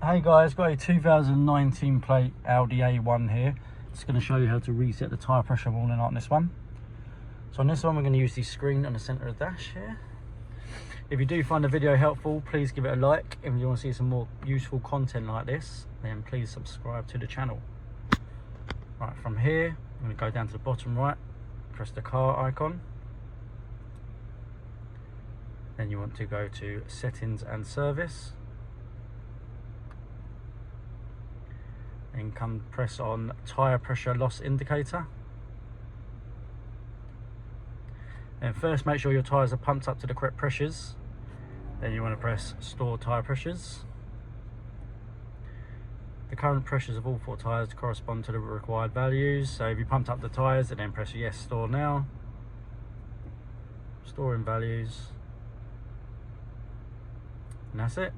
Hey guys, got a 2019 plate Audi A1 here. Just going to show you how to reset the tyre pressure warning on this one. So on this one we're going to use the screen on the centre of the dash here. If you do find the video helpful, please give it a like. If you want to see some more useful content like this, then please subscribe to the channel. Right, from here I'm going to go down to the bottom right, press the car icon. Then you want to go to settings and service. Then press on tyre pressure loss indicator. And first make sure your tyres are pumped up to the correct pressures. Then you want to press store tyre pressures. The current pressures of all 4 tyres correspond to the required values. So if you pumped up the tyres, then press yes, store now. Storing values. And that's it.